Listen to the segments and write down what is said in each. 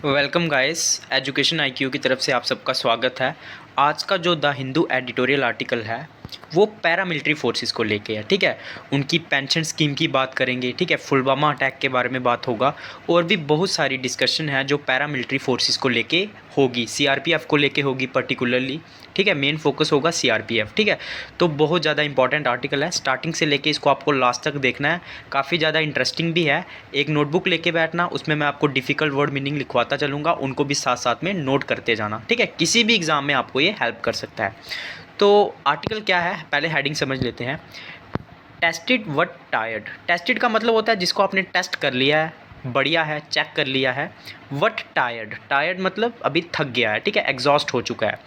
Welcome guys. Education IQ की तरफ से आप सबका स्वागत है। आज का जो द हिंदू एडिटोरियल आर्टिकल है वो पैरामिलिट्री फोर्सेस को लेके है। ठीक है, उनकी पेंशन स्कीम की बात करेंगे। ठीक है, पुलवामा अटैक के बारे में बात होगा और भी बहुत सारी डिस्कशन है जो पैरामिलिट्री फोर्सेस को लेके होगी। सीआरपीएफ को लेके होगी पर्टिकुलरली। ठीक है, मेन फोकस होगा सीआरपीएफ। ठीक है, तो बहुत ज़्यादा इंपॉर्टेंट आर्टिकल है। स्टार्टिंग से लेके इसको आपको लास्ट तक देखना है। काफ़ी ज़्यादा इंटरेस्टिंग भी है। एक नोटबुक लेके बैठना, उसमें मैं आपको डिफ़िकल्ट वर्ड मीनिंग लिखवाता चलूँगा, उनको भी साथ साथ में नोट करते जाना। ठीक है, किसी भी एग्ज़ाम में आपको ये हेल्प कर सकता है। तो आर्टिकल क्या है, पहले हेडिंग समझ लेते हैं। Tested what tired. टेस्टेड का मतलब होता है जिसको आपने टेस्ट कर लिया है, बढ़िया है, चेक कर लिया है। वट टायर्ड, टायर्ड मतलब अभी थक गया है। ठीक है, एग्जॉस्ट हो चुका है।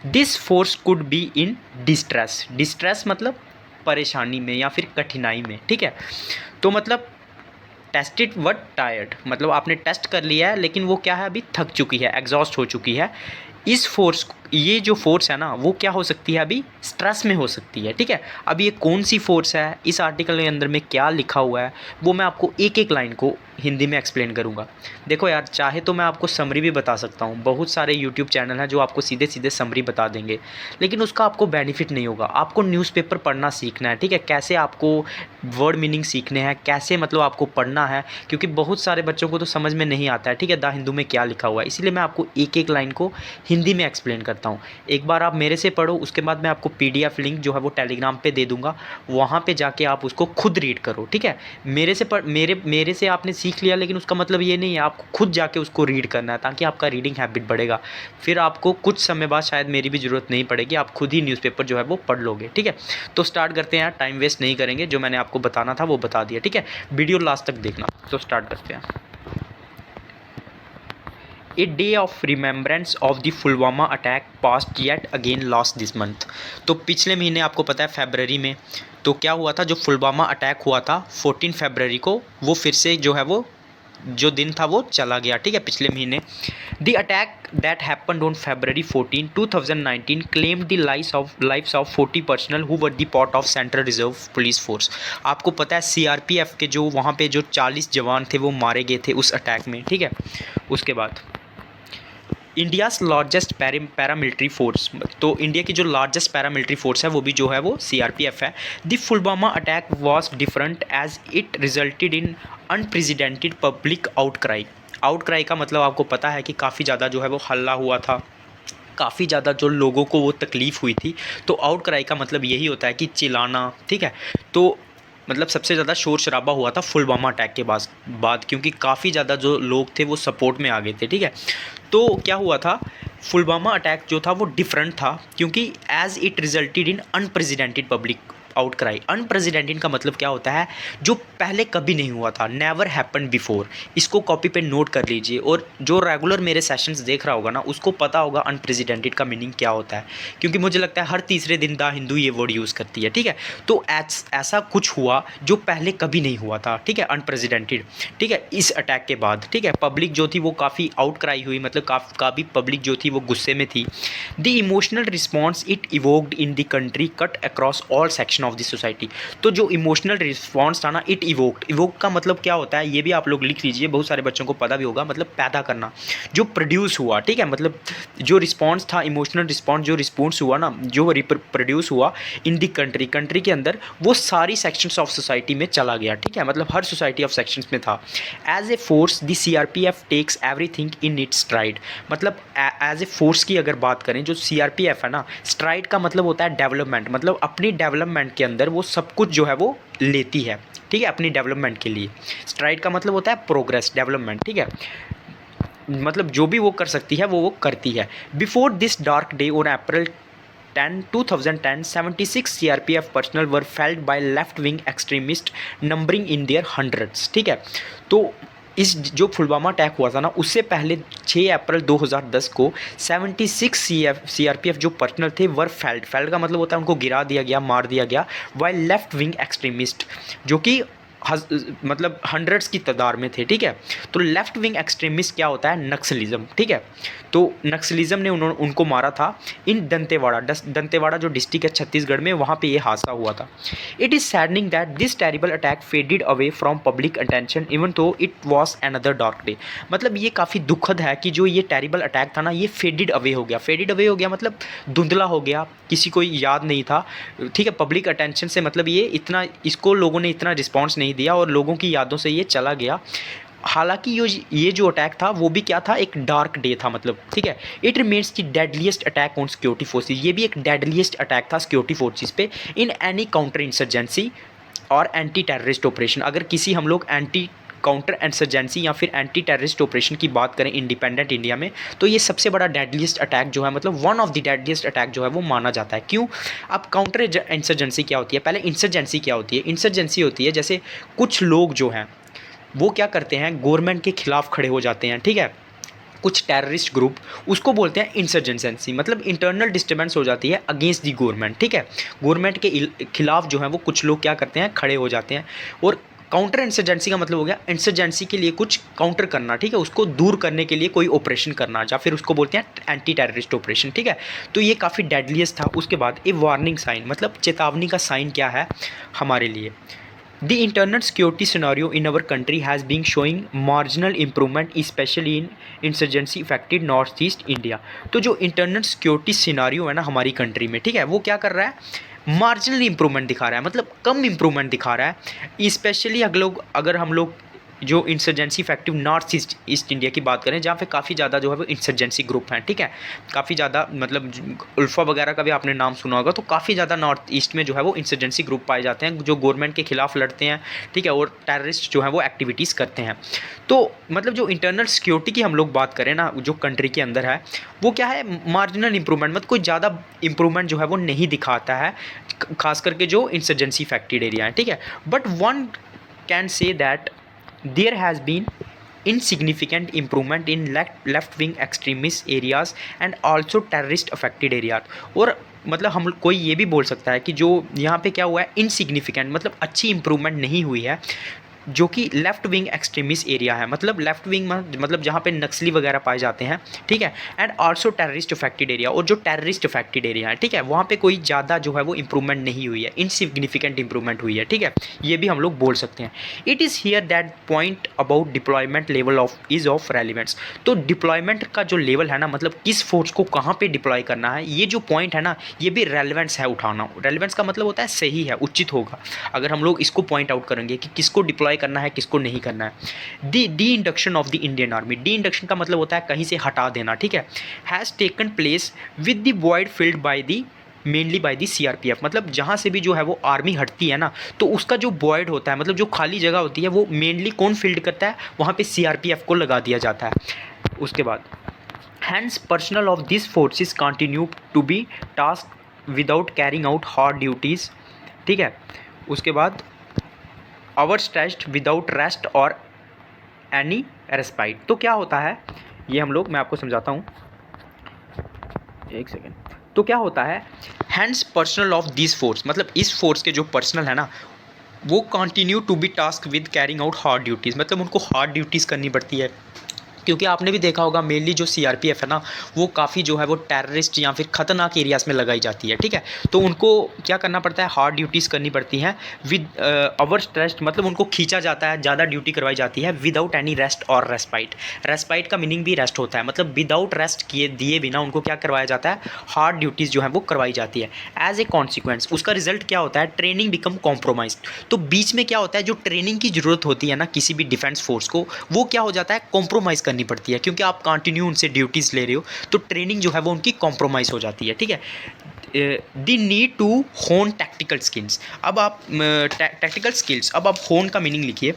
This force could be in distress. Distress मतलब परेशानी में या फिर कठिनाई में। ठीक है, तो मतलब टेस्टेड वट टायर्ड मतलब आपने टेस्ट कर लिया है लेकिन वो क्या है, अभी थक चुकी है, एग्जॉस्ट हो चुकी है। इस फोर्स, ये जो फोर्स है ना वो क्या हो सकती है, अभी स्ट्रेस में हो सकती है। ठीक है, अब ये कौन सी फोर्स है, इस आर्टिकल के अंदर में क्या लिखा हुआ है, वो मैं आपको एक एक लाइन को हिंदी में एक्सप्लेन करूँगा। देखो यार, चाहे तो मैं आपको समरी भी बता सकता हूँ। बहुत सारे यूट्यूब चैनल हैं जो आपको सीधे सीधे समरी बता देंगे, लेकिन उसका आपको बेनिफिट नहीं होगा। आपको न्यूज़पेपर पढ़ना सीखना है। ठीक है, कैसे आपको वर्ड मीनिंग सीखने हैं, कैसे मतलब आपको पढ़ना है, क्योंकि बहुत सारे बच्चों को तो समझ में नहीं आता है। ठीक है, द हिंदू में क्या लिखा हुआ है, इसीलिए मैं आपको एक एक लाइन को हिंदी में एक्सप्लेन करता हूँ। एक बार आप मेरे से पढ़ो, उसके बाद मैं आपको पीडीएफ लिंक जो है वो टेलीग्राम पे दे दूँगा, वहाँ पे जाके आप उसको खुद रीड करो। ठीक है, मेरे से आपने सीख लिया, लेकिन उसका मतलब ये नहीं है आपको खुद जाके उसको रीड करना है, ताकि आपका रीडिंग हैबिट बढ़ेगा। फिर आपको कुछ समय बाद शायद मेरी भी ज़रूरत नहीं पड़ेगी, आप खुद ही न्यूज़पेपर जो है वो पढ़ लोगे। ठीक है, तो स्टार्ट करते हैं यार, टाइम वेस्ट नहीं करेंगे। जो मैंने आपको बताना था वो बता दिया। ठीक है, वीडियो लास्ट तक देखना। तो स्टार्ट करते हैं। ए day of remembrance of the Pulwama attack past yet again last this month. तो पिछले महीने आपको पता है फरवरी में तो क्या हुआ था, जो पुलवामा अटैक हुआ था 14 फरवरी को, वो फिर से जो है वो जो दिन था वो चला गया। ठीक है, पिछले महीने। The attack that happened on February 14, 2019 claimed the lives of 40 personal who were the part of central reserve police force. आपको पता है सीआरपीएफ के जो वहाँ पे जो 40 जवान थे वो मारे गए थे उस अटैक में। ठीक है, उसके बाद इंडियाज़ लार्जेस्ट पैरामिलिट्री फोर्स, तो इंडिया की जो लार्जेस्ट पैरामिलिट्री फोर्स है वो भी जो है वो सीआरपीएफ है। The Pulwama attack was different as it resulted in unprecedented public outcry. Outcry का मतलब आपको पता है कि काफ़ी ज़्यादा जो है वो हल्ला हुआ था, काफ़ी ज़्यादा जो लोगों को वो तकलीफ़ हुई थी। तो आउटक्राई का मतलब यही होता है कि चिल्लाना। ठीक है, तो मतलब सबसे ज़्यादा शोर शराबा हुआ था पुलवामा अटैक के बाद, क्योंकि काफ़ी ज़्यादा जो लोग थे वो सपोर्ट में आ गए थे। ठीक है, तो क्या हुआ था, पुलवामा अटैक जो था वो डिफरेंट था क्योंकि as it resulted in unprecedented public outcry. Unprecedented का मतलब क्या होता है, जो पहले कभी नहीं हुआ था, नेवर हैपेंड बिफोर। इसको कॉपी पे नोट कर लीजिए, और जो रेगुलर मेरे सेशंस देख रहा होगा ना उसको पता होगा अनप्रेसिडेंटेड का मीनिंग क्या होता है, क्योंकि मुझे लगता है हर तीसरे दिन द हिंदू ये वर्ड यूज़ करती है। ठीक है, तो ऐसा कुछ हुआ जो पहले कभी नहीं हुआ था। ठीक है, अनप्रेसिडेंटेड। ठीक है, इस अटैक के बाद ठीक है पब्लिक जो थी वो काफ़ी आउटक्राई हुई, मतलब काफ़ी पब्लिक जो थी वो गुस्से में थी। The emotional response it evoked in the country cut across all section of the society. तो जो इमोशनल रिस्पॉन्स था ना, इट इवोक्ड, इवोक का मतलब क्या होता है ये भी आप लोग लिख लीजिए, बहुत सारे बच्चों को पता भी होगा, मतलब पैदा करना, जो प्रोड्यूस हुआ। ठीक है, मतलब जो रिस्पॉन्स था, इमोशनल रिस्पॉन्स जो रिस्पॉन्स हुआ ना, जो प्रोड्यूस हुआ इन दी कंट्री, कंट्री के अंदर, वो सारी सेक्शंस ऑफ सोसाइटी में चला गया। ठीक है, मतलब हर सोसाइटी ऑफ सेक्शंस में था। As a force the CRPF takes everything in its stride. मतलब एज ए फोर्स की अगर बात करें, जो सीआरपीएफ है ना, स्ट्राइड का मतलब होता है डेवलपमेंट, मतलब अपनी डेवलपमेंट के अंदर वो सब कुछ जो है वो लेती है। ठीक है, अपनी डेवलपमेंट के लिए। स्ट्राइड का मतलब होता है प्रोग्रेस, डेवलपमेंट। ठीक है, मतलब जो भी वो कर सकती है वो करती है। Before this dark day on April 10, 2010, 76 CRPF personal were failed by left wing extremist numbering in their hundreds. ठीक है, तो इस जो पुलवामा अटैक हुआ था ना, उससे पहले 6 अप्रैल 2010 को 76 सीआरपीएफ जो पर्सनल थे वर फेल्ड का मतलब होता है उनको गिरा दिया गया, मार दिया गया, बाय लेफ्ट विंग एक्सट्रीमिस्ट, जो कि मतलब हंड्रेड्स की तादाद में थे, ठीक है। तो लेफ्ट विंग एक्सट्रीमिस्ट क्या होता है, नक्सलिज्म, ठीक है। तो नक्सलिज्म ने उनको मारा था इन दंतेवाड़ा जो डिस्ट्रिक्ट है छत्तीसगढ़ में, वहाँ पे ये हादसा हुआ था। It is saddening that this terrible attack faded away from public attention even though it was another dark day. मतलब ये काफ़ी दुखद है कि जो ये टेरिबल अटैक था ना, ये फेडेड अवे हो गया मतलब धुंधला हो गया, किसी को याद नहीं था, ठीक है। पब्लिक अटेंशन से मतलब ये इतना, इसको लोगों ने इतना रिस्पॉन्स नहीं दिया और लोगों की यादों से ये चला गया। हालांकि ये जो अटैक था वो भी क्या था, एक डार्क डे था, मतलब, ठीक है। इट रिमेन्स की deadliest attack on security forces, ये भी एक डेडलीस्ट अटैक था सिक्योरिटी फोर्सेज पे इन एनी काउंटर इंसर्जेंसी और एंटी टेररिस्ट ऑपरेशन। अगर किसी हम लोग एंटी काउंटर इंसर्जेंसी या फिर एंटी टेररिस्ट ऑपरेशन की बात करें इंडिपेंडेंट इंडिया में, तो ये सबसे बड़ा डेडलीस्ट अटैक जो है, मतलब one of the deadliest attack जो है वो माना जाता है। क्यों? अब काउंटर इंसर्जेंसी क्या होती है, पहले इंसर्जेंसी क्या होती है। इंसर्जेंसी होती है जैसे कुछ लोग जो हैं वो क्या करते हैं, गवर्नमेंट के खिलाफ खड़े हो जाते हैं, ठीक है, कुछ टेररिस्ट ग्रुप, उसको बोलते हैं इंसर्जेंसी। मतलब इंटरनल डिस्टर्बेंस हो जाती है अगेंस्ट दी गवर्नमेंट, ठीक है। गवर्नमेंट के खिलाफ जो है वो कुछ लोग क्या करते हैं, खड़े हो जाते हैं। और काउंटर इंसर्जेंसी का मतलब हो गया इंसर्जेंसी के लिए कुछ काउंटर करना, ठीक है, उसको दूर करने के लिए कोई ऑपरेशन करना, या फिर उसको बोलते हैं एंटी टेररिस्ट ऑपरेशन, ठीक है। तो ये काफ़ी डेडलीस्ट था। उसके बाद ए वार्निंग साइन, मतलब चेतावनी का साइन क्या है हमारे लिए। The internal security scenario in our country has been showing marginal improvement, especially in insurgency affected north east India. तो जो इंटरनल सिक्योरिटी सिनारियो है ना हमारी कंट्री में, ठीक है, वो क्या कर रहा है, मार्जिनल इंप्रूवमेंट दिखा रहा है, मतलब कम इंप्रूवमेंट दिखा रहा है। स्पेशली अगर हम लोग जो insurgency effective north east India की बात करें, जहाँ पे काफ़ी ज़्यादा जो है वो इंसर्जेंसी ग्रुप हैं, ठीक है, काफ़ी ज़्यादा, मतलब उल्फा वगैरह का भी आपने नाम सुना होगा। तो काफ़ी ज़्यादा नॉर्थ ईस्ट में जो है वो इंसर्जेंसी ग्रुप पाए जाते हैं जो गवर्नमेंट के खिलाफ लड़ते हैं, ठीक है, और टेररिस्ट जो है वो एक्टिविटीज़ करते हैं। तो मतलब जो इंटरनल सिक्योरिटी की हम लोग बात करें ना, जो कंट्री के अंदर है, वो क्या है, मार्जिनल इंप्रूवमेंट, मतलब कोई ज़्यादा इंप्रूवमेंट जो है वो नहीं दिखाता है, खास करके जो इंसर्जेंसी इफेक्टेड एरिया है, ठीक है। But one can say that there has been insignificant improvement in left wing extremist areas and also terrorist affected areas। और मतलब हम कोई ये भी बोल सकता है कि जो यहाँ पे क्या हुआ है, इनसिग्निफिकेंट, मतलब अच्छी इंप्रूवमेंट नहीं हुई है, जो कि लेफ्ट विंग एक्सट्रीमिस्ट एरिया है। मतलब लेफ्ट विंग मतलब जहाँ पे नक्सली वगैरह पाए जाते हैं, ठीक है, and also terrorist affected area, और जो टेररिस्ट अफेक्टेड एरिया है, ठीक है, वहाँ पे कोई ज़्यादा जो है वो इंप्रूवमेंट नहीं हुई है, इनसिग्निफिकेंट इंप्रूवमेंट हुई है, ठीक है, ये भी हम लोग बोल सकते हैं। It is here that point about deployment level of relevance. तो डिप्लॉयमेंट का जो लेवल है ना, मतलब किस फोर्स को कहाँ पर डिप्लॉय करना है, ये जो पॉइंट है ना, ये भी रेलिवेंस है उठाना। रेलिवेंस का मतलब होता है सही है, उचित होगा। अगर हम लोग इसको पॉइंट आउट करेंगे कि किसको डिप्लॉय करना है, किसको नहीं करना है। D induction of the Indian army, D induction का मतलब होता है कहीं से हटा देना, ठीक है, has taken place with the void filled by the mainly by the CRPF. मतलब जहाँ से भी जो है वो आर्मी हटती है ना, तो उसका जो वॉइड होता है, मतलब जो खाली जगह होती है, वो मेनली कौन फील्ड करता है, वहाँ पे सीआरपीएफ को लगा दिया जाता है। उसके बाद hence personnel of this forces continue to be task without carrying out hard duties, ठीक है। उसके बाद आवर स्ट्रेस्ड विदाउट रेस्ट और एनी रेस्पाइट। तो क्या होता है ये मैं आपको समझाता हूँ, एक सेकेंड। तो क्या होता है, hands personnel of this force, मतलब इस फोर्स के जो पर्सनल है ना, वो continue to be task with carrying out hard duties, मतलब उनको हार्ड ड्यूटीज़ करनी पड़ती है। क्योंकि आपने भी देखा होगा मेनली जो सीआरपीएफ है ना, वो काफ़ी जो है वो टेररिस्ट या फिर ख़तरनाक एरियाज़ में लगाई जाती है, ठीक है। तो उनको क्या करना पड़ता है, हार्ड ड्यूटीज़ करनी पड़ती हैं विद आवर्स रेस्ट, मतलब उनको खींचा जाता है, ज़्यादा ड्यूटी करवाई जाती है विदाउट एनी रेस्ट और रेस्पाइट। रेस्पाइट का मीनिंग भी रेस्ट होता है, मतलब विदाउट रेस्ट दिए बिना उनको क्या करवाया जाता है, हार्ड ड्यूटीज़ जो है वो करवाई जाती है। एज ए कॉन्सिक्वेंस उसका रिजल्ट क्या होता है, ट्रेनिंग बिकम कॉम्प्रोमाइज। तो बीच में क्या होता है, जो ट्रेनिंग की ज़रूरत होती है ना किसी भी डिफेंस फोर्स को, वो क्या हो जाता है, कॉम्प्रोमाइज़ करनी पड़ती है, क्योंकि आप कंटिन्यू उनसे ड्यूटीज़ ले रहे हो, तो ट्रेनिंग जो है वो उनकी कॉम्प्रोमाइज़ हो जाती है, ठीक है। दी नीड टू होन टैक्टिकल स्किल्स। अब आप टैक्टिकल स्किल्स, अब आप होन का मीनिंग लिखिए,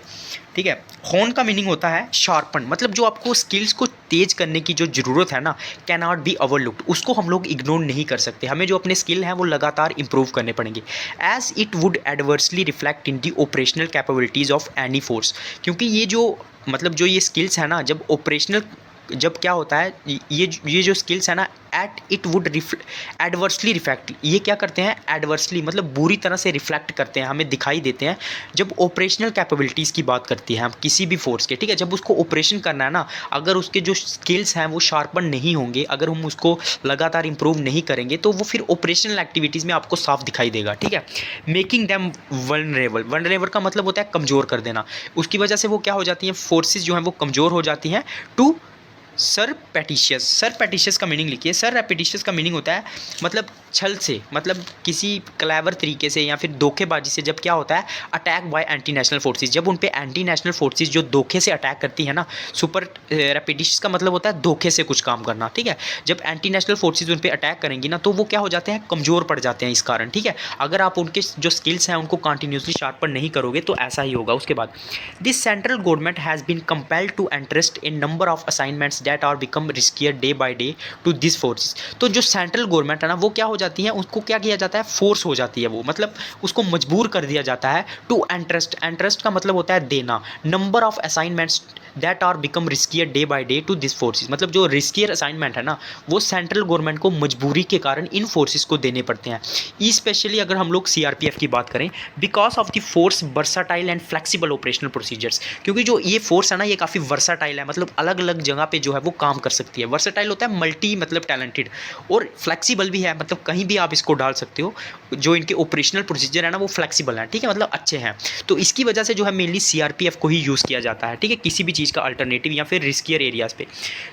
ठीक है। होन का मीनिंग होता है शार्पन, मतलब जो आपको स्किल्स को तेज करने की जो ज़रूरत है ना, कैन नॉट बी ओवरलुक्ड, उसको हम लोग इग्नोर नहीं कर सकते। हमें जो अपने स्किल हैं वो लगातार इंप्रूव करने पड़ेंगे, as it would adversely reflect in the operational capabilities of any force. क्योंकि ये जो मतलब जो ये स्किल्स है ना, जब ऑपरेशनल जब क्या होता है, ये जो स्किल्स है ना, at it would adversely reflect, ये क्या करते हैं, एडवर्सली मतलब बुरी तरह से रिफ्लेक्ट करते हैं, हमें दिखाई देते हैं जब ऑपरेशनल कैपेबिलिटीज़ की बात करती है हम किसी भी फोर्स के, ठीक है। जब उसको ऑपरेशन करना है ना, अगर उसके जो स्किल्स हैं वो शार्पन नहीं होंगे, अगर हम उसको लगातार इंप्रूव नहीं करेंगे, तो वो फिर ऑपरेशनल एक्टिविटीज़ में आपको साफ दिखाई देगा, ठीक है। मेकिंग देम वल्नरेबल, वल्नरेबल का मतलब होता है कमज़ोर कर देना। उसकी वजह से वो क्या हो जाती हैं, फोर्सेस जो हैं वो कमज़ोर हो जाती हैं टू सरपेटिशियस। सरपेटिशियस का मीनिंग लिखिए। सरपेटिशियस का मीनिंग होता है मतलब छल से, मतलब किसी क्लेवर तरीके से या फिर धोखेबाजी से जब क्या होता है, attack by anti national forces, जब उन पे एंटी नेशनल फोर्सेस जो धोखे से अटैक करती है ना। सुपर रेपिटिशियस का मतलब होता है धोखे से कुछ काम करना, ठीक है। जब एंटी नेशनल फोर्सेस उन पे अटैक करेंगी ना, तो वो क्या हो जाते हैं, कमज़ोर पड़ जाते हैं इस कारण, ठीक है। अगर आप उनके जो स्किल्स हैं उनको कंटिन्यूसली शार्पन नहीं करोगे तो ऐसा ही होगा। उसके बाद this central government has been compelled to interest in number of assignments that are become riskier day by day to this forces. तो जो सेंट्रल गवर्नमेंट है ना, वो क्या हो जाती है, उसको क्या किया जाता है, फोर्स हो जाती है वो, मतलब उसको मजबूर कर दिया जाता है टू इंटरेस्ट। इंटरेस्ट का मतलब होता है देना। Number of assignments that are become riskier day by day to this forces, मतलब जो रिस्कियर असाइनमेंट है ना, वो सेंट्रल गवर्नमेंट को मजबूरी के कारण इन फोर्सेस को देने पड़ते हैं। स्पेशली अगर हम लोग सीआरपीएफ की बात करें, because of the force versatile and flexible operational procedures, क्योंकि जो ये फोर्स है ना, ये काफ़ी वर्साटाइल है, मतलब अलग अलग जगह पे जो है वो काम कर सकती है। वर्साटाइल होता है मल्टी मतलब टैलेंटेड, और फ्लेक्सिबल भी है, मतलब कहीं भी आप इसको डाल सकते हो। जो इनके ऑपरेशनल प्रोसीजर है ना, वो फ्लेक्सिबल है, ठीक है, मतलब अच्छे हैं। तो इसकी वजह से जो है मेनली सीआरपीएफ को ही यूज़ किया जाता है, ठीक है, किसी भी चीज़ का अल्टरनेटिव या फिर रिस्कियर एरियाज़ पे।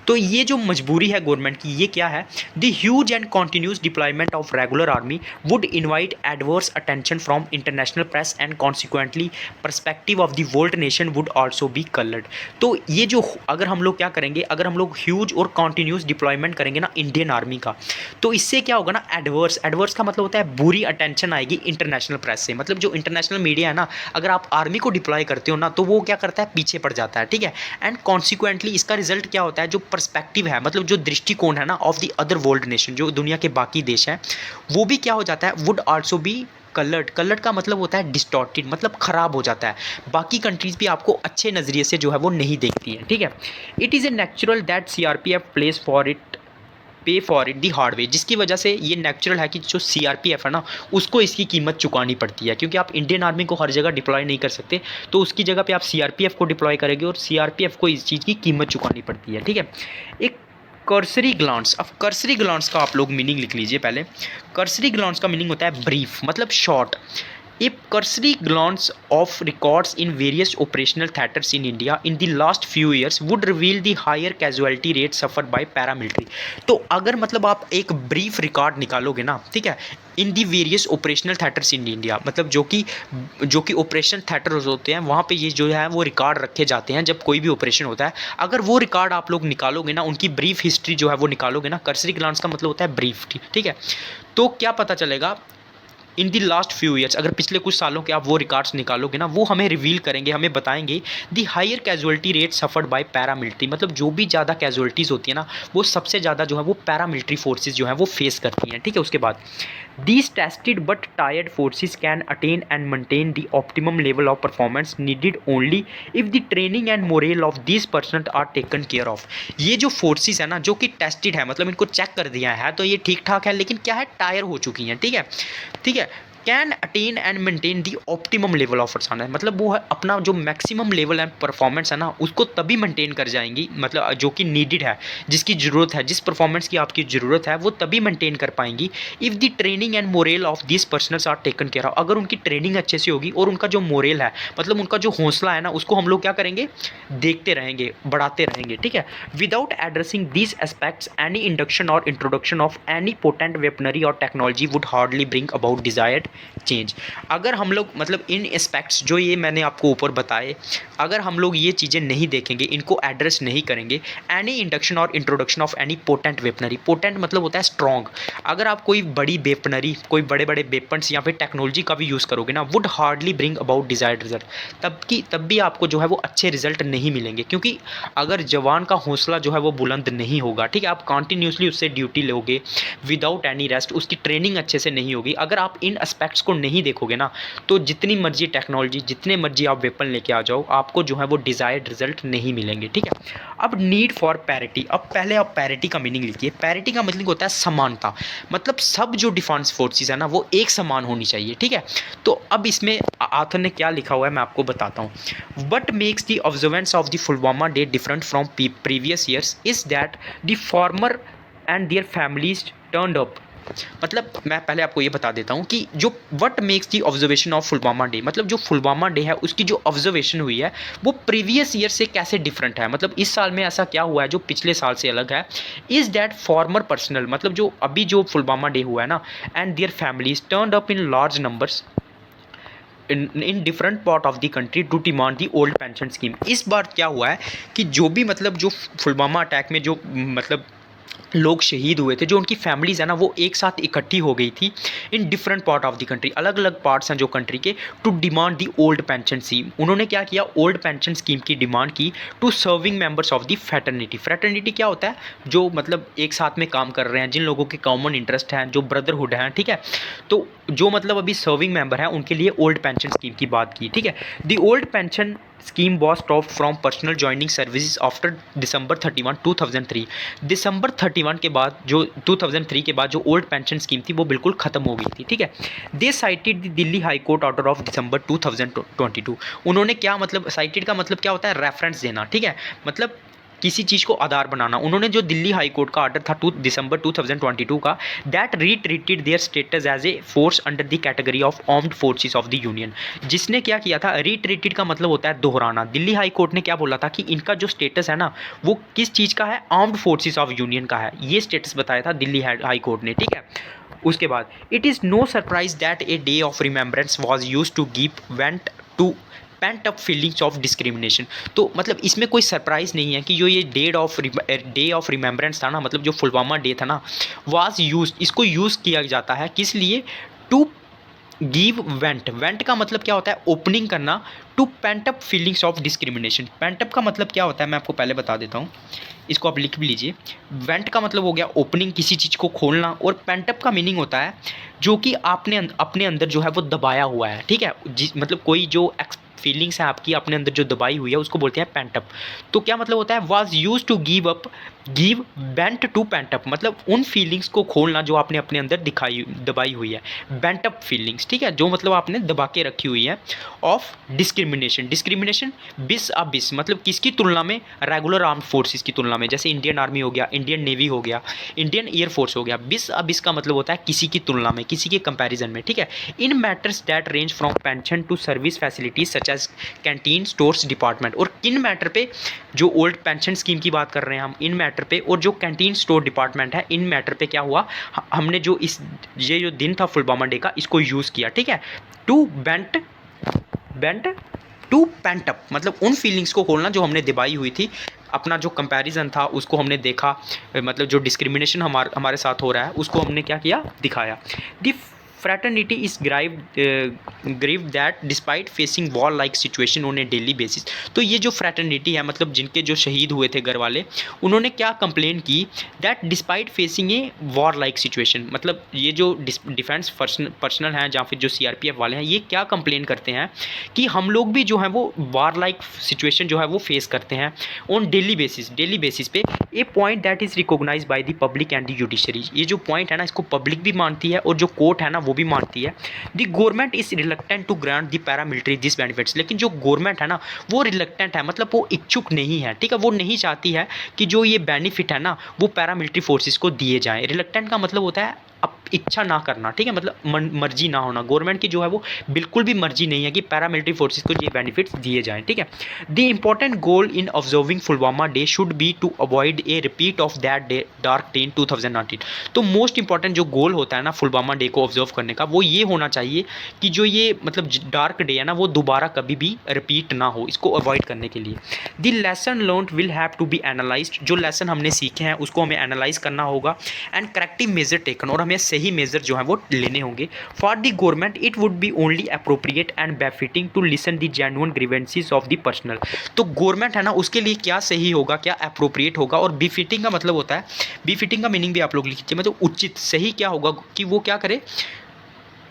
तो ये जो मजबूरी है गवर्नमेंट की, ये क्या है, the huge and continuous deployment of regular army would invite adverse attention from international press and consequently perspective of the world nation would also be coloured. तो ये जो अगर हम लोग क्या करेंगे, अगर हम लोग ह्यूज और कॉन्टिन्यूस डिप्लॉयमेंट करेंगे ना इंडियन आर्मी का, तो इससे क्या होगा ना, एडवर्स, एडवर्स का मतलब होता है बुरी अटेंशन आएगी इंटरनेशनल प्रेस से। मतलब जो इंटरनेशनल मीडिया है ना, अगर आप आर्मी को डिप्लॉय करते हो ना, तो वो क्या करता है, पीछे पड़ जाता है, ठीक है। एंड कॉन्सिक्वेंटली इसका रिजल्ट क्या होता है, जो पर्सपेक्टिव है, मतलब जो दृष्टिकोण है ना of the other world nation, जो दुनिया के बाकी देश हैं, वो भी क्या हो जाता है, would also be coloured. Coloured का मतलब होता है डिस्टॉर्टेड, मतलब ख़राब हो जाता है। बाकी कंट्रीज़ भी आपको अच्छे नज़रिए से जो है वो नहीं देखती हैं, ठीक है। It is a natural that CRPF place for it pay for it the hard way, जिसकी वजह से ये नेचुरल है कि जो सीआरपीएफ है ना, उसको इसकी कीमत चुकानी पड़ती है, क्योंकि आप इंडियन आर्मी को हर जगह डिप्लॉय नहीं कर सकते, तो उसकी जगह पे आप सीआरपीएफ को डिप्लॉय करेंगे और सीआरपीएफ को इस चीज़ की कीमत चुकानी पड़ती है, ठीक है। एक कर्सरी ग्लांस, अब कर्सरी ग्लांस का आप लोग मीनिंग लिख लीजिए पहले। कर्सरी ग्लांस का मीनिंग होता है ब्रीफ, मतलब short. A cursory glance of records in various operational theaters in India in the last few years would reveal the higher casualty rate suffered by paramilitary। तो अगर मतलब आप एक ब्रीफ रिकॉर्ड निकालोगे ना, ठीक है, in the various operational theatres in India, मतलब जो कि ऑपरेशन थिएटर्स होते हैं, वहाँ पे ये जो है वो रिकॉर्ड रखे जाते हैं जब कोई भी ऑपरेशन होता है। अगर वो रिकॉर्ड आप लोग निकालोगे ना, उनकी ब्रीफ हिस्ट्री जो है वो निकालोगे ना, कर्सरी ग्लांस का मतलब होता है ब्रीफ, ठीक है, तो क्या पता चलेगा, इन दी लास्ट फ्यू ईयर्स, अगर पिछले कुछ सालों के आप वो रिकॉर्ड्स निकालोगे ना, वो हमें रिवील करेंगे, हमें बताएंगे the higher casualty rate suffered by paramilitary, मतलब जो भी ज़्यादा कैजुअलिटीज़ होती है ना, वो सबसे ज़्यादा जो है वो पैरामिलिट्री फोर्सेज जो है वो फेस करती हैं, ठीक है। उसके बाद these tested but tired forces can attain and maintain the optimum level of performance needed only if the training and morale of these persons are taken care of। ये जो फोर्सेस है ना, जो कि टेस्टेड है, मतलब इनको चेक कर दिया है, तो ये ठीक ठाक है, लेकिन क्या है, टायर हो चुकी हैं, ठीक है, ठीक है। Can attain and maintain the optimum level of performance, मतलब वो है अपना जो मैक्सिमम लेवल है परफॉर्मेंस है ना, उसको तभी मेंटेन कर जाएंगी, मतलब जो कि नीडेड है, जिसकी ज़रूरत है, जिस परफॉर्मेंस की आपकी ज़रूरत है, वो तभी मेंटेन कर पाएंगी if the training and morale of this personnels are taken care of. अगर उनकी ट्रेनिंग अच्छे से होगी और उनका जो मोरल है, मतलब उनका जो हौसला है ना, उसको हम लोग क्या करेंगे, देखते रहेंगे, बढ़ाते रहेंगे, ठीक है। Without addressing this aspects any induction और introduction of any potent weaponry और technology would hardly bring about desired change. अगर हम लोग मतलब इन एस्पेक्ट्स जो ये मैंने आपको ऊपर बताए, अगर हम लोग ये चीज़ें नहीं देखेंगे, इनको एड्रेस नहीं करेंगे, एनी इंडक्शन और introduction of any potent weaponry, potent मतलब होता है स्ट्रॉन्ग, अगर आप कोई बड़ी वेपनरी, कोई बड़े बड़े वेपन्स या फिर टेक्नोलॉजी का भी यूज़ करोगे ना, would hardly bring about desired result, तब भी आपको जो है वो अच्छे रिजल्ट नहीं मिलेंगे, क्योंकि अगर जवान का हौसला जो है वो बुलंद नहीं होगा, ठीक है, आप कंटिन्यूसली उससे ड्यूटी लोगे विदाउट एनी रेस्ट, उसकी ट्रेनिंग अच्छे से नहीं होगी, अगर आप इन एस्पेक्ट्स को नहीं देखोगे ना, तो जितनी मर्जी टेक्नोलॉजी, जितने मर्जी आप वेपन लेके आ जाओ, आपको जो है वो डिज़ायर्ड रिजल्ट नहीं मिलेंगे, ठीक है। अब नीड फॉर पैरिटी, अब पहले आप पैरिटी का मीनिंग लिखिए। पैरिटी का मतलब होता है समानता, मतलब सब जो डिफेंस फोर्सेस है ना वो एक समान होनी चाहिए, ठीक है। तो अब इसमें आथर ने क्या लिखा हुआ है मैं आपको बताता हूँ। What makes the observance of the Pulwama day different from previous years is that the former and their families turned up. मतलब मैं पहले आपको ये बता देता हूँ कि जो what makes the observation of Pulwama day, मतलब जो फुलवामा डे है उसकी जो ऑब्जर्वेशन हुई है वो प्रीवियस ईयर से कैसे डिफरेंट है, मतलब इस साल में ऐसा क्या हुआ है जो पिछले साल से अलग है। इज़ दैट फॉर्मर पर्सनल, मतलब जो अभी जो फुलवामा डे हुआ है ना, and their families turned up in large numbers in different part of the country to demand the old pension scheme. इस बार क्या हुआ है कि जो भी मतलब जो फुलवामा अटैक में जो मतलब लोग शहीद हुए थे, जो उनकी फैमिलीज़ है ना वो एक साथ इकट्ठी हो गई थी in different part of the country, अलग अलग पार्ट्स हैं जो कंट्री के, to demand the old pension scheme. उन्होंने क्या किया, ओल्ड पेंशन स्कीम की डिमांड की to serving members of the fraternity. Fraternity क्या होता है, जो मतलब एक साथ में काम कर रहे हैं, जिन लोगों के कॉमन इंटरेस्ट हैं, जो ब्रदरहुड हैं, ठीक है। तो जो मतलब अभी सर्विंग मेंबर हैं उनके लिए ओल्ड पेंशन स्कीम की बात की, ठीक है। The old pension scheme was stop from personal joining services after December 31, 2003। December 31 के बाद जो 2003 के बाद जो ओल्ड पेंशन स्कीम थी वो बिल्कुल ख़त्म हो गई थी, ठीक है। They cited the Delhi high court order of December 2022। उन्होंने क्या मतलब, साइटेड का मतलब क्या होता है, रेफरेंस देना, ठीक है, मतलब किसी चीज़ को आधार बनाना। उन्होंने जो दिल्ली हाई कोर्ट का ऑर्डर था दिसंबर 2022 का, that reiterated their status as a force under the category of armed forces of the union. जिसने क्या किया था, रीट्रीटेड का मतलब होता है दोहराना। दिल्ली हाई कोर्ट ने क्या बोला था कि इनका जो स्टेटस है ना वो किस चीज़ का है, आर्म्ड फोर्सेस ऑफ यूनियन का है, ये स्टेटस बताया था दिल्ली हाई कोर्ट ने, ठीक है। उसके बाद it is no surprise that a day of remembrance was use to give vent to pent up feelings of discrimination. तो मतलब इसमें कोई सरप्राइज़ नहीं है कि जो ये डे ऑफ रिमेंबरेंस था ना, मतलब जो फुलवामा डे था ना, वाज यूज, इसको यूज़ किया जाता है किस लिए, टू गिव वेंट। वेंट का मतलब क्या होता है, ओपनिंग करना, to pent up feelings of discrimination. Pent up का मतलब क्या होता है मैं आपको पहले बता देता हूँ, इसको आप लिख भी लीजिए। वेंट का मतलब हो गया ओपनिंग, किसी चीज़ को खोलना, और पेंट अप का मीनिंग होता है जो कि आपने अपने अंदर जो है वो दबाया हुआ है, ठीक है। मतलब कोई जो फीलिंग्स है आपकी अपने अंदर जो दबाई हुई है उसको बोलते हैं पेंट अप। तो क्या मतलब होता है, was use to give up, give vent to pent up, मतलब उन फीलिंग्स को खोलना जो आपने अपने अंदर दबाई हुई है, बेंट अप फीलिंग्स, ठीक है, जो मतलब आपने दबा के रखी हुई है, ऑफ डिस्क्रिमिनेशन। डिस्क्रिमिनेशन बिस आ बिस, मतलब किसकी तुलना में, रेगुलर आर्म्ड फोर्सेस की तुलना में, जैसे इंडियन आर्मी हो गया, इंडियन नेवी हो गया, इंडियन एयरफोर्स हो गया। बिस आ बिस का मतलब होता है किसी की तुलना में, किसी के कंपैरिजन में, ठीक है। In matters that range from pension to service facilities such as canteen, stores, department. और किन मैटर पे, जो ओल्ड पेंशन स्कीम की बात कर रहे हैं हम, इन मैटर पे, और जो कैंटीन, स्टोर, डिपार्टमेंट है, इन मैटर पे क्या हुआ, हमने जो ये जो दिन था फुलवामा डे का, इसको यूज़ किया, ठीक है, to vent to pent up, मतलब उन फीलिंग्स को खोलना जो हमने दबाई हुई थी, अपना जो कंपैरिजन था उसको हमने देखा, मतलब जो डिस्क्रिमिनेशन हमारे साथ हो रहा है उसको हमने क्या किया, दिखाया। The fraternity is grieve that despite facing war like situation on a daily basis. तो ये जो फ्रेटर्निटी है, मतलब जिनके जो शहीद हुए थे घर वाले, उन्होंने क्या कंप्लेन की, that despite facing a war like situation, मतलब ये जो डिफेंस पर्सनल हैं या फिर जो सीआरपीएफ वाले हैं, ये क्या कंप्लेन करते हैं कि हम लोग भी जो है वो वॉर लाइक सिचुएशन जो है वो फेस करते हैं ऑन डेली बेसिस पे। A point that is recognize by the public and the judiciary. ये जो पॉइंट है ना, इसको पब्लिक भी मानती है और जो कोर्ट है ना वो भी मानती है। The government is reluctant to grant the paramilitary this benefits. लेकिन जो गवर्नमेंट है ना वो रिलक्टेंट है, मतलब वो इच्छुक नहीं है, ठीक है, वो नहीं चाहती है कि जो ये बेनिफिट है ना वो पैरामिलिट्री फोर्सेस को दिए जाएं। रिलक्टेंट का मतलब होता है अब इच्छा ना करना, ठीक है, मतलब मर्जी ना होना। गवर्नमेंट की जो है वो बिल्कुल भी मर्जी नहीं है कि पैरामिलिट्री फोर्सेस को ये बेनिफिट्स दिए जाएं, ठीक है। The important goal in observing Pulwama day should be to avoid a repeat of that day dark day in 2019। तो मोस्ट इंपॉर्टेंट जो गोल होता है ना फुलवामा डे को ऑब्जर्व करने का, वो ये होना चाहिए कि जो ये मतलब डार्क डे है ना वो दोबारा कभी भी रिपीट ना हो, इसको अवॉइड करने के लिए। The lesson learned will have to be analysed. जो लेसन हमने सीखे हैं उसको हमें एनालाइज करना होगा, एंड करेक्टिव मेजर टेकन, और हमें सही मेजर जो है वो लेने होंगे। For the government it would be only appropriate and befitting to listen the genuine grievances of the personnel. तो गवर्नमेंट है ना उसके लिए क्या सही होगा, क्या अप्रोप्रिएट होगा, और बिफिटिंग का मतलब होता है, बिफिटिंग का मीनिंग भी आप लोग लिखिए, मतलब उचित, सही क्या होगा कि वो क्या करे,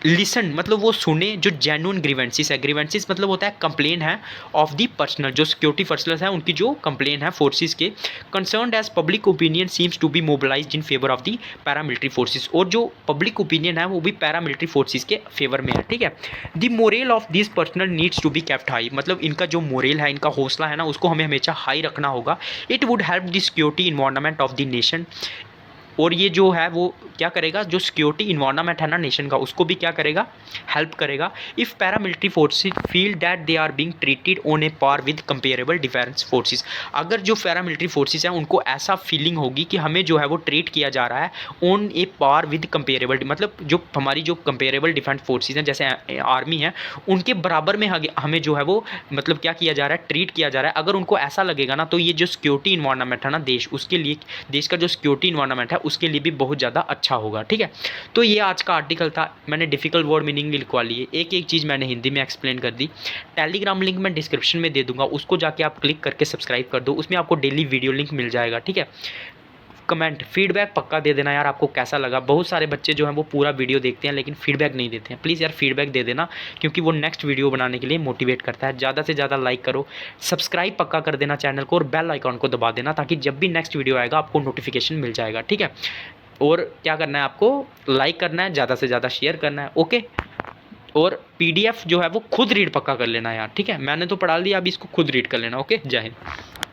लिसन मतलब वो सुने जो जेन्युइन ग्रीवेंसेस है। ग्रीवेंसेस मतलब होता है कंप्लेन है ऑफ दी पर्सनल, जो सिक्योरिटी पर्सनल है उनकी जो कंप्लेन है फोर्सेस के, concerned as public opinion seems to be mobilised in favour of the paramilitary forces, और जो पब्लिक ओपिनियन है वो भी पैरामिलिट्री फोर्सेस के फेवर में है, ठीक है। The morale of this personnel needs to be kept high, मतलब इनका जो मोरल है, इनका हौसला है ना, उसको हमें हमेशा हाई रखना होगा। It would help the security environment of the nation, और ये जो है वो क्या करेगा, जो सिक्योरिटी इन्वायरमेंट है ना नेशन का, उसको भी क्या करेगा, हेल्प करेगा। If paramilitary forces feel that they are being treated on a par with comparable defence forces, अगर जो पैरामिलिट्री फोर्सेस हैं उनको ऐसा फीलिंग होगी कि हमें जो है वो ट्रीट किया जा रहा है on a par with comparable, मतलब जो हमारी जो कंपेरेबल डिफेंस फोर्सेस हैं जैसे आर्मी है, उनके बराबर में हमें जो है वो मतलब क्या किया जा रहा है, ट्रीट किया जा रहा है। अगर उनको ऐसा लगेगा ना, तो ये जो सिक्योरिटी इन्वायरमेंट है ना देश, उसके लिए, देश का जो सिक्योरिटी इन्वायरमेंट है उसके लिए भी बहुत ज़्यादा अच्छा होगा, ठीक है। तो ये आज का आर्टिकल था, मैंने डिफ़िकल्ट वर्ड मीनिंग भी लिखवा लिए, एक एक चीज़ मैंने हिंदी में एक्सप्लेन कर दी। टेलीग्राम लिंक मैं डिस्क्रिप्शन में दे दूंगा, उसको जाके आप क्लिक करके सब्सक्राइब कर दो, उसमें आपको डेली वीडियो लिंक मिल जाएगा, ठीक है। कमेंट फीडबैक पक्का दे देना यार, आपको कैसा लगा। बहुत सारे बच्चे जो हैं वो पूरा वीडियो देखते हैं लेकिन फीडबैक नहीं देते हैं, प्लीज़ यार फीडबैक दे देना, क्योंकि वो नेक्स्ट वीडियो बनाने के लिए मोटिवेट करता है। ज़्यादा से ज़्यादा लाइक करो, सब्सक्राइब पक्का कर देना चैनल को, और बेल आइकॉन को दबा देना, ताकि जब भी नेक्स्ट वीडियो आएगा आपको नोटिफिकेशन मिल जाएगा, ठीक है। और क्या करना है, आपको लाइक करना है, ज़्यादा से ज़्यादा शेयर करना है, ओके। और पीडीएफ जो है वो खुद रीड पक्का कर लेना यार, ठीक है। मैंने तो पढ़ा लिया, अभी इसको खुद रीड कर लेना, ओके। जय हिंद।